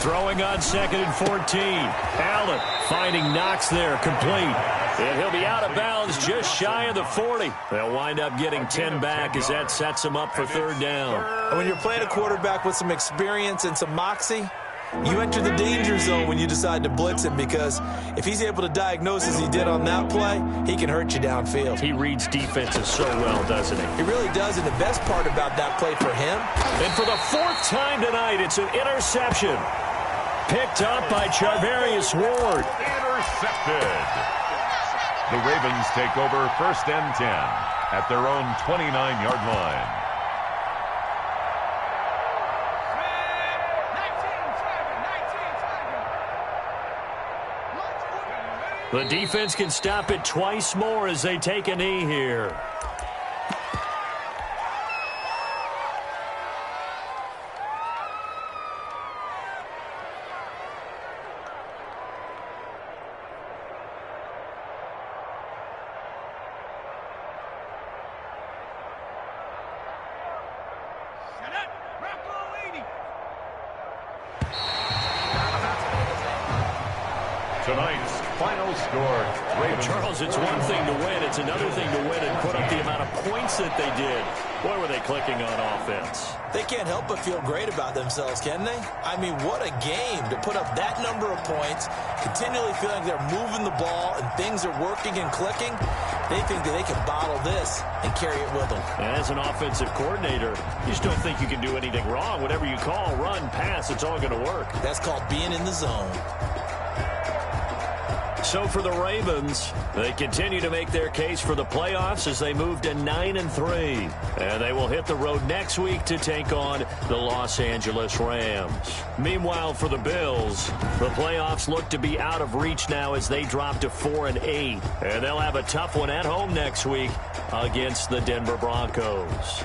Throwing on 2nd and 14. Allen finding Knox there, complete. And he'll be out of bounds just shy of the 40. They'll wind up getting 10 back as that sets them up for 3rd down. And when you're playing a quarterback with some experience and some moxie, you enter the danger zone when you decide to blitz him, because if he's able to diagnose as he did on that play, he can hurt you downfield. He reads defenses so well, doesn't he? He really does, and the best part about that play for him. And for the 4th time tonight, it's an interception. Picked up by Charvarius Ward. Intercepted. The Ravens take over 1st and 10 at their own 29-yard line. The defense can stop it twice more as they take a knee here. Tonight's final score. Ravens. Charles, it's one thing to win. It's another thing to win and put up the amount of points that they did. Boy, were they clicking on offense. They can't help but feel great about themselves, can they? I mean, what a game to put up that number of points, continually feeling they're moving the ball and things are working and clicking. They think that they can bottle this and carry it with them. And as an offensive coordinator, you just don't think you can do anything wrong. Whatever you call, run, pass, it's all going to work. That's called being in the zone. So for the Ravens, they continue to make their case for the playoffs as they move to 9-3. And they will hit the road next week to take on the Los Angeles Rams. Meanwhile, for the Bills, the playoffs look to be out of reach now as they drop to 4-8. And they'll have a tough one at home next week against the Denver Broncos.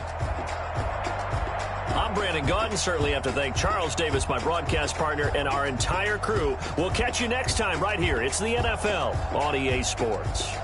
I'm Brandon Gaudin. Certainly have to thank Charles Davis, my broadcast partner, and our entire crew. We'll catch you next time right here. It's the NFL on EA Sports.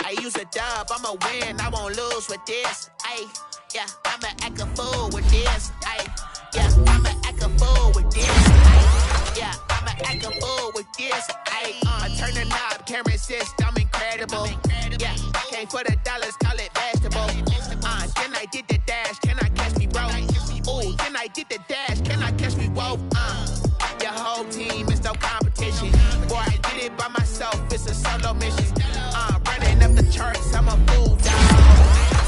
I use a dub, I'ma win, I won't lose with this. Ay, yeah, I'ma act a fool with this. Ay, yeah, I'ma act a fool with this. Ay, yeah, I'ma act a fool with this. Ay, I turn the knob, camera assist, I'm incredible. Yeah, came for the dollars, call it vegetable. Then I did the dash, can I catch me, bro? Ooh, then I did the dash, can I catch me, whoa? Your whole team is no competition. Boy, I did it by myself, it's a solo mission. Running up the charts, I'm a fool, dog.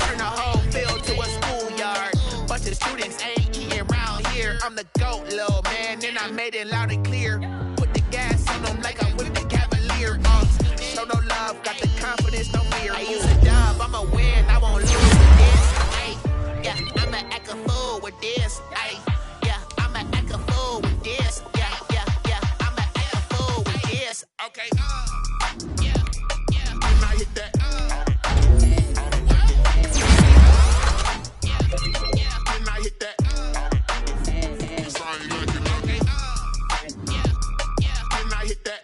Turn the whole field to a schoolyard. Bunch of students ain't eating around here. I'm the GOAT, little man, and I made it loud and clear. Put the gas on them like I'm with the Cavalier. Show no love, got the confidence, no fear. I use a dub, I'ma win, I won't lose with this. Ay, yeah, I'ma act a fool with this. Ay, yeah, I'ma act a fool with this. Yeah, yeah, yeah, I'ma act a fool with this. Okay, yeah, yeah, when I hit that. When I hit that. Sorry, look, okay, yeah, yeah, when I hit that.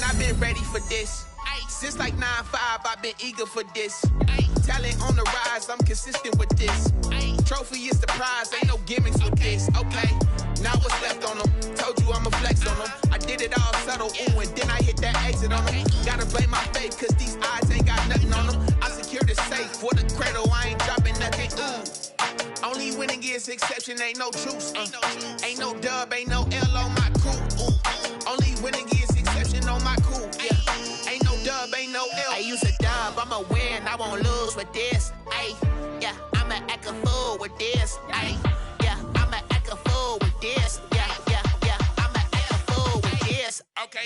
I've been ready for this. Since like 9-5, I've been eager for this. Talent on the rise, I'm consistent with this. Trophy is the prize, ain't no gimmicks with this. Okay, now what's left on them? Told you I'ma flex on them. I did it all subtle, ooh, and then I hit that exit on them. Gotta blame my faith, cause these eyes ain't got nothing on them. I secured the safe for the cradle, I ain't dropping nothing, ooh. Only winning is exception, ain't no truce. Ain't no dub, ain't no L on my crew, ooh. Only winning is exception on my cool, yeah. Ain't no dub, ain't no L. I use a dub, I'ma win, I won't lose with this. Ay, yeah, I'ma act a fool with this. Ay, yeah, I'ma act a fool with this. Yeah, yeah, yeah, I'ma act a fool with this. Okay,